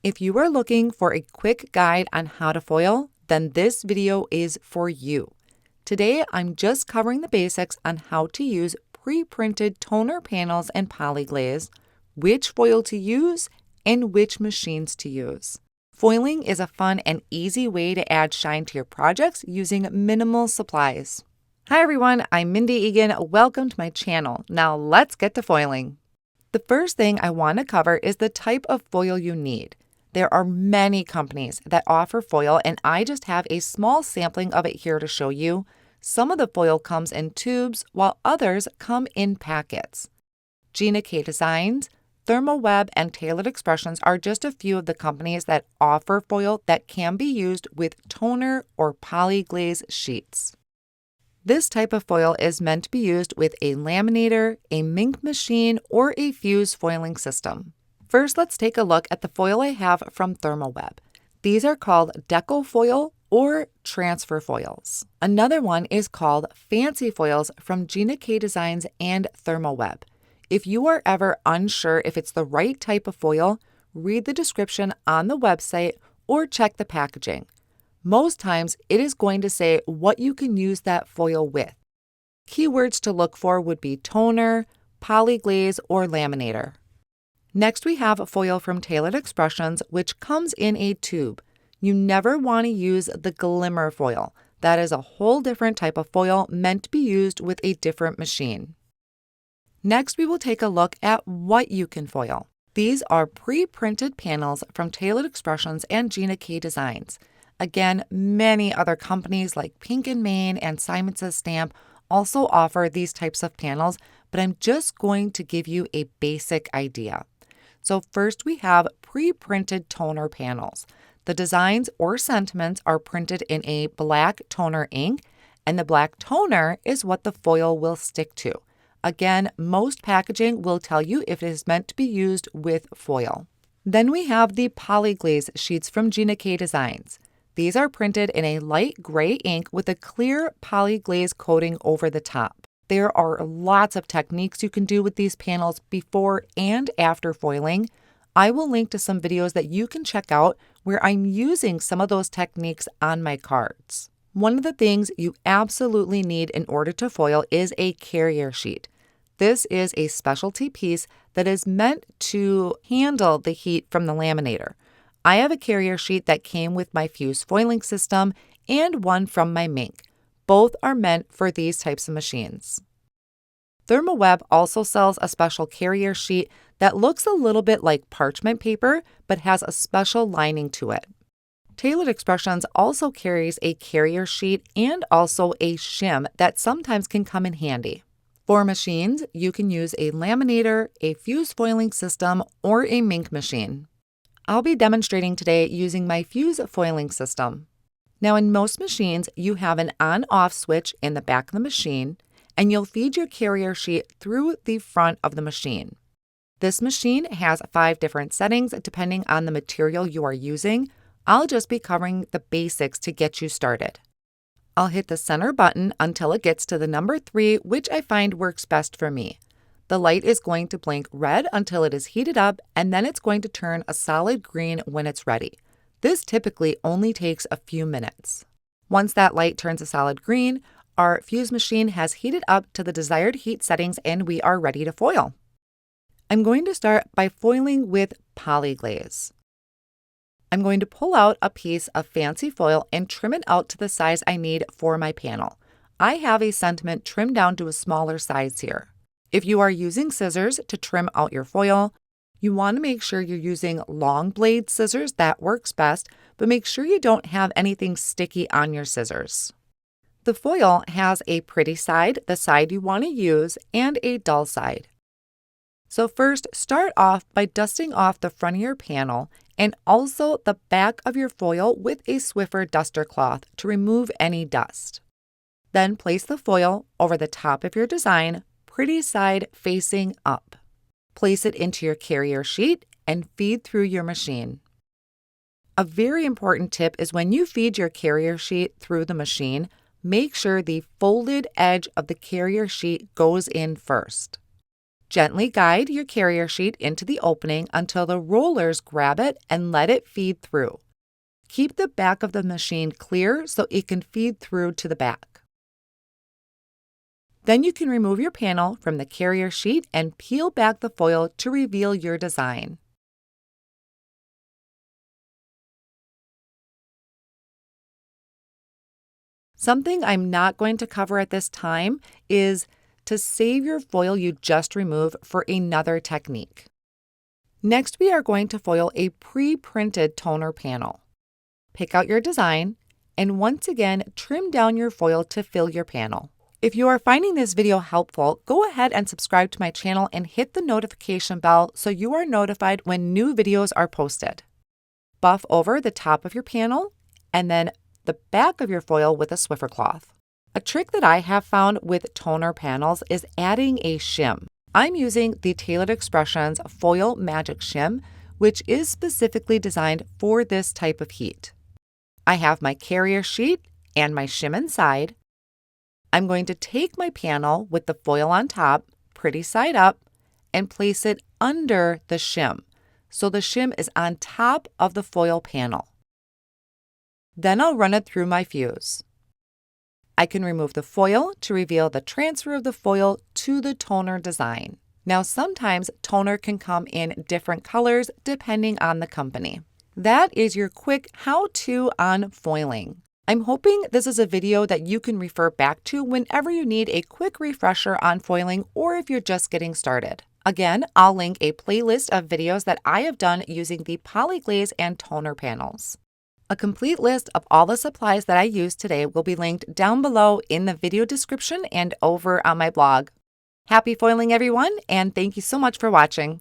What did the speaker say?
If you are looking for a quick guide on how to foil, then this video is for you. Today, I'm just covering the basics on how to use pre-printed toner panels and poly glaze, which foil to use, and which machines to use. Foiling is a fun and easy way to add shine to your projects using minimal supplies. Hi everyone, I'm Mindy Eggen. Welcome to my channel. Now let's get to foiling. The first thing I want to cover is the type of foil you need. There are many companies that offer foil, and I just have a small sampling of it here to show you. Some of the foil comes in tubes, while others come in packets. Gina K Designs, Thermoweb, and Tailored Expressions are just a few of the companies that offer foil that can be used with toner or poly glaze sheets. This type of foil is meant to be used with a laminator, a Minc machine, or a fuse foiling system. First, let's take a look at the foil I have from Thermoweb. These are called Deco foil or transfer foils. Another one is called Fancy foils from Gina K Designs and Thermoweb. If you are ever unsure if it's the right type of foil, read the description on the website or check the packaging. Most times, it is going to say what you can use that foil with. Keywords to look for would be toner, poly glaze, or laminator. Next, we have a foil from Tailored Expressions, which comes in a tube. You never want to use the glimmer foil. That is a whole different type of foil meant to be used with a different machine. Next, we will take a look at what you can foil. These are pre-printed panels from Tailored Expressions and Gina K Designs. Again, many other companies like Pink & Main and Simon Says Stamp also offer these types of panels, but I'm just going to give you a basic idea. So first we have pre-printed toner panels. The designs or sentiments are printed in a black toner ink, and the black toner is what the foil will stick to. Again, most packaging will tell you if it is meant to be used with foil. Then we have the poly glaze sheets from Gina K Designs. These are printed in a light gray ink with a clear poly glaze coating over the top. There are lots of techniques you can do with these panels before and after foiling. I will link to some videos that you can check out where I'm using some of those techniques on my cards. One of the things you absolutely need in order to foil is a carrier sheet. This is a specialty piece that is meant to handle the heat from the laminator. I have a carrier sheet that came with my fuse foiling system and one from my Minc. Both are meant for these types of machines. Thermoweb also sells a special carrier sheet that looks a little bit like parchment paper but has a special lining to it. Tailored Expressions also carries a carrier sheet and also a shim that sometimes can come in handy. For machines, you can use a laminator, a fuse foiling system, or a Minc machine. I'll be demonstrating today using my fuse foiling system. Now, in most machines, you have an on-off switch in the back of the machine, and you'll feed your carrier sheet through the front of the machine. This machine has 5 different settings depending on the material you are using. I'll just be covering the basics to get you started. I'll hit the center button until it gets to the number 3, which I find works best for me. The light is going to blink red until it is heated up, and then it's going to turn a solid green when it's ready. This typically only takes a few minutes. Once that light turns a solid green, our fuse machine has heated up to the desired heat settings and we are ready to foil. I'm going to start by foiling with poly glaze. I'm going to pull out a piece of fancy foil and trim it out to the size I need for my panel. I have a sentiment trimmed down to a smaller size here. If you are using scissors to trim out your foil, you want to make sure you're using long blade scissors. That works best, but make sure you don't have anything sticky on your scissors. The foil has a pretty side, the side you want to use, and a dull side. So first, start off by dusting off the front of your panel and also the back of your foil with a Swiffer duster cloth to remove any dust. Then place the foil over the top of your design, pretty side facing up. Place it into your carrier sheet and feed through your machine. A very important tip is when you feed your carrier sheet through the machine, make sure the folded edge of the carrier sheet goes in first. Gently guide your carrier sheet into the opening until the rollers grab it and let it feed through. Keep the back of the machine clear so it can feed through to the back. Then you can remove your panel from the carrier sheet and peel back the foil to reveal your design. Something I'm not going to cover at this time is to save your foil you just removed for another technique. Next, we are going to foil a pre-printed toner panel. Pick out your design and once again trim down your foil to fill your panel. If you are finding this video helpful, go ahead and subscribe to my channel and hit the notification bell so you are notified when new videos are posted. Buff over the top of your panel and then the back of your foil with a Swiffer cloth. A trick that I have found with toner panels is adding a shim. I'm using the Tailored Expressions Foil Magic Shim, which is specifically designed for this type of heat. I have my carrier sheet and my shim inside. I'm going to take my panel with the foil on top, pretty side up, and place it under the shim, so the shim is on top of the foil panel. Then I'll run it through my fuse. I can remove the foil to reveal the transfer of the foil to the toner design. Now, sometimes toner can come in different colors depending on the company. That is your quick how-to on foiling. I'm hoping this is a video that you can refer back to whenever you need a quick refresher on foiling or if you're just getting started. Again, I'll link a playlist of videos that I have done using the Poly Glaze and toner panels. A complete list of all the supplies that I used today will be linked down below in the video description and over on my blog. Happy foiling, everyone, and thank you so much for watching.